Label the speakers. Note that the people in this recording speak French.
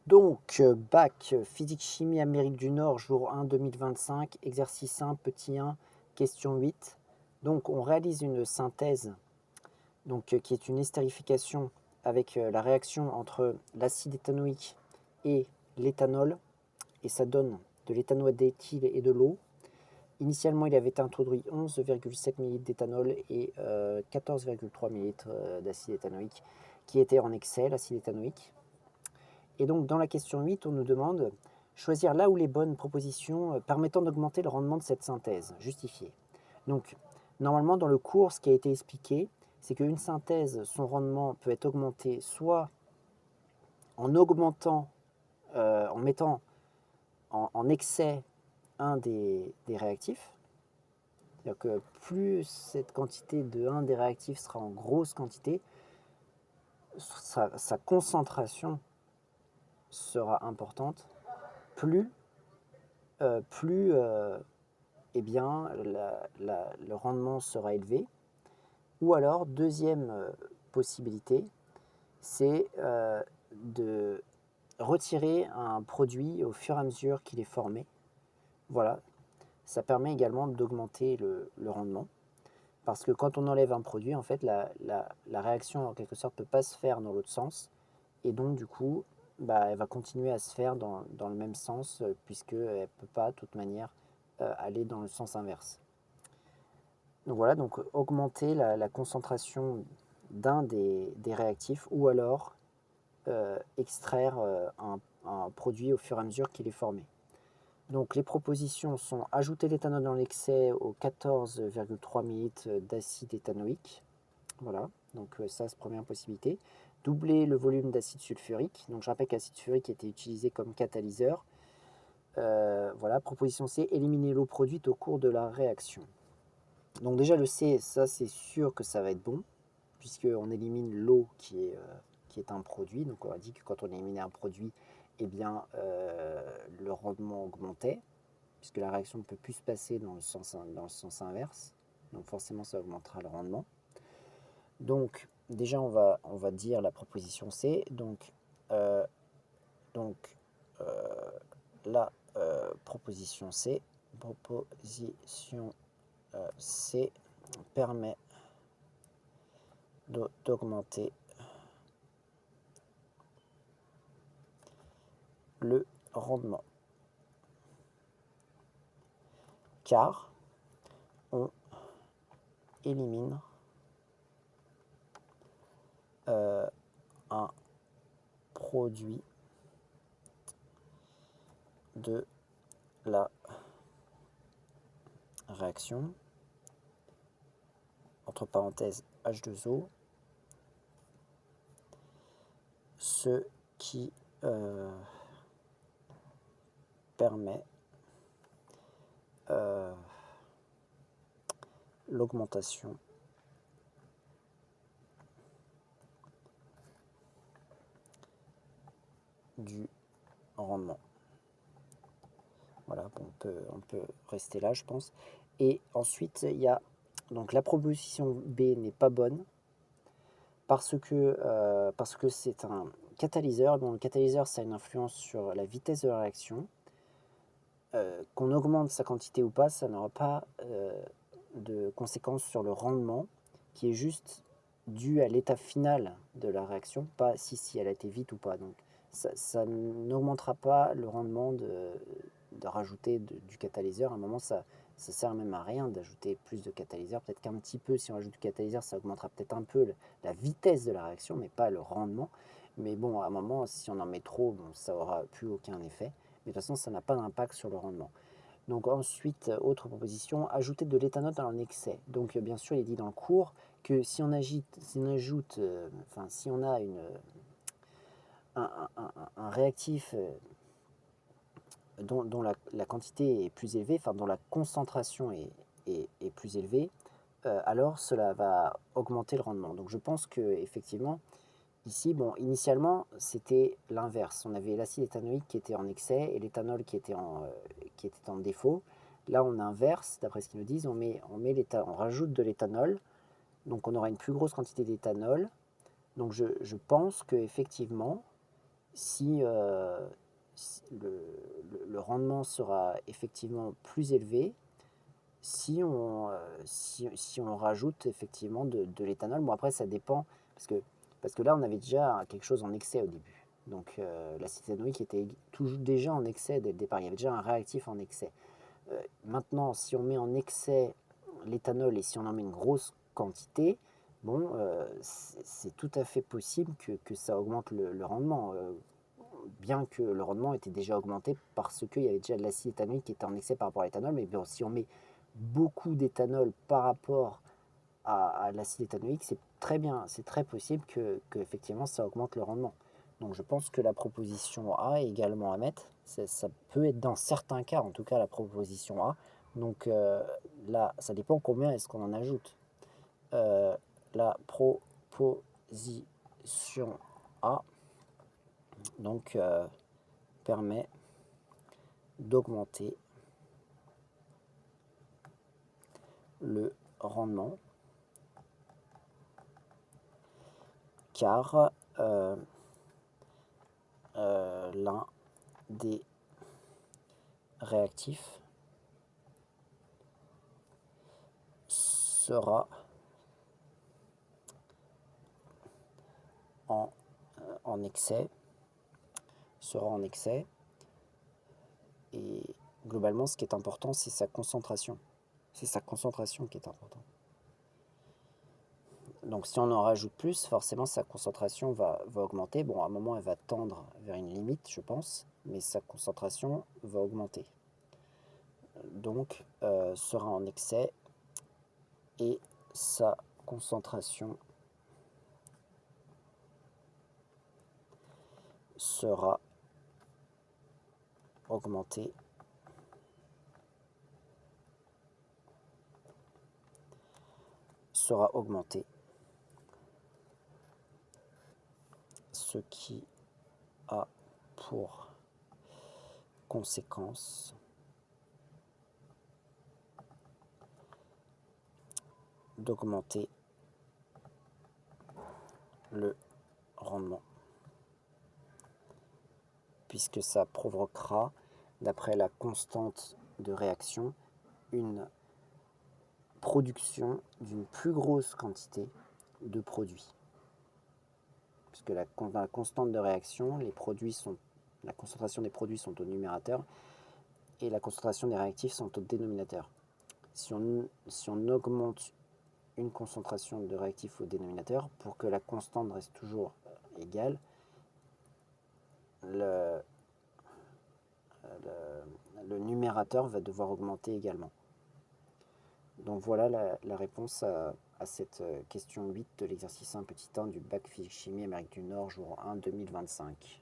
Speaker 1: Donc, bac, physique-chimie Amérique du Nord, jour 1 2025, exercice 1, petit 1, question 8. Donc, on réalise une synthèse, donc, qui est une estérification avec la réaction entre l'acide éthanoïque et l'éthanol, et ça donne de l'éthanoate d'éthyle et de l'eau. Initialement, il avait introduit 11,7 ml d'éthanol et 14,3 ml d'acide éthanoïque, qui était en excès, l'acide éthanoïque. Et donc, dans la question 8, on nous demande choisir là où les bonnes propositions permettant d'augmenter le rendement de cette synthèse, justifiée. Donc, normalement, dans le cours, ce qui a été expliqué, c'est qu'une synthèse, son rendement peut être augmenté soit en augmentant, en mettant en excès un des réactifs, c'est-à-dire que plus cette quantité de un des réactifs sera en grosse quantité, sa concentration sera importante, plus eh bien, le rendement sera élevé. Ou alors, deuxième possibilité, c'est de retirer un produit au fur et à mesure qu'il est formé. Voilà, ça permet également d'augmenter le rendement. Parce que quand on enlève un produit, en fait, la réaction, en quelque sorte, ne peut pas se faire dans l'autre sens. Et donc, du coup, bah, elle va continuer à se faire dans le même sens, puisqu'elle ne peut pas, de toute manière, aller dans le sens inverse. Donc voilà, donc augmenter la concentration d'un des réactifs ou alors extraire un produit au fur et à mesure qu'il est formé. Donc les propositions sont ajouter l'éthanol dans l'excès aux 14,3 ml d'acide éthanoïque. Voilà, donc ça c'est la première possibilité. Doubler le volume d'acide sulfurique. Donc je rappelle que l'acide sulfurique était utilisé comme catalyseur. Voilà, proposition C, éliminer l'eau produite au cours de la réaction. Donc déjà le C, ça c'est sûr que ça va être bon, puisqu'on élimine l'eau qui est un produit. Donc on a dit que quand on éliminait un produit, eh bien, le rendement augmentait, puisque la réaction ne peut plus se passer dans le sens inverse. Donc forcément ça augmentera le rendement. Donc déjà on va dire la proposition C. Donc, euh, la proposition C, C permet d'augmenter le rendement, car on élimine un produit de la réaction, entre parenthèses H2O, ce qui permet l'augmentation du rendement. Voilà, bon, on peut rester là, je pense. Et ensuite, il y a donc la proposition B n'est pas bonne parce que c'est un catalyseur. Bon, le catalyseur, ça a une influence sur la vitesse de la réaction. Qu'on augmente sa quantité ou pas, ça n'aura pas de conséquences sur le rendement, qui est juste dû à l'état final de la réaction, pas si elle a été vite ou pas. Donc ça n'augmentera pas le rendement de rajouter du catalyseur. À un moment, ça sert même à rien d'ajouter plus de catalyseur. Peut-être qu'un petit peu, si on ajoute du catalyseur, ça augmentera peut-être un peu la vitesse de la réaction, mais pas le rendement. Mais bon, à un moment, si on en met trop, bon, ça n'aura plus aucun effet. Mais de toute façon, ça n'a pas d'impact sur le rendement. Donc ensuite, autre proposition, ajouter de l'éthanol dans un excès. Donc bien sûr, il est dit dans le cours que si on ajoute, si on a un réactif dont la quantité est plus élevée, enfin dont la concentration est plus élevée, alors cela va augmenter le rendement. Donc je pense que effectivement, ici, bon, initialement, c'était l'inverse. On avait l'acide éthanoïque qui était en excès et l'éthanol qui était en défaut. Là, on inverse, d'après ce qu'ils nous disent, on rajoute de l'éthanol, donc on aura une plus grosse quantité d'éthanol. Donc je pense qu'effectivement, si, le rendement sera effectivement plus élevé si on rajoute effectivement de l'éthanol. Bon, après ça dépend parce que là on avait déjà quelque chose en excès au début. Donc l'acide éthanoïque était toujours déjà en excès dès le départ, il y avait déjà un réactif en excès. Maintenant si on met en excès l'éthanol et si on en met une grosse quantité, bon, c'est tout à fait possible que ça augmente le rendement, bien que le rendement était déjà augmenté parce qu'il y avait déjà de l'acide éthanoïque qui était en excès par rapport à l'éthanol. Mais bon, si on met beaucoup d'éthanol par rapport à l'acide éthanoïque, c'est très bien, c'est très possible que effectivement ça augmente le rendement. Donc je pense que la proposition A est également à mettre. Ça peut être dans certains cas, en tout cas la proposition A. Donc là, ça dépend combien est-ce qu'on en ajoute. La proposition A donc permet d'augmenter le rendement car l'un des réactifs sera en excès, et globalement ce qui est important c'est sa concentration. C'est sa concentration qui est importante. Donc si on en rajoute plus, forcément sa concentration va augmenter. Bon, à un moment elle va tendre vers une limite, je pense, mais sa concentration va augmenter. Donc sera en excès et sa concentration sera augmentée ce qui a pour conséquence d'augmenter le rendement, puisque ça provoquera, d'après la constante de réaction, une production d'une plus grosse quantité de produits. Puisque dans la constante de réaction, la concentration des produits sont au numérateur et la concentration des réactifs sont au dénominateur. Si on augmente une concentration de réactifs au dénominateur, pour que la constante reste toujours égale, le numérateur va devoir augmenter également. Donc voilà la réponse à cette question 8 de l'exercice 1 petit 1 du bac physique chimie Amérique du Nord, jour 1 2025.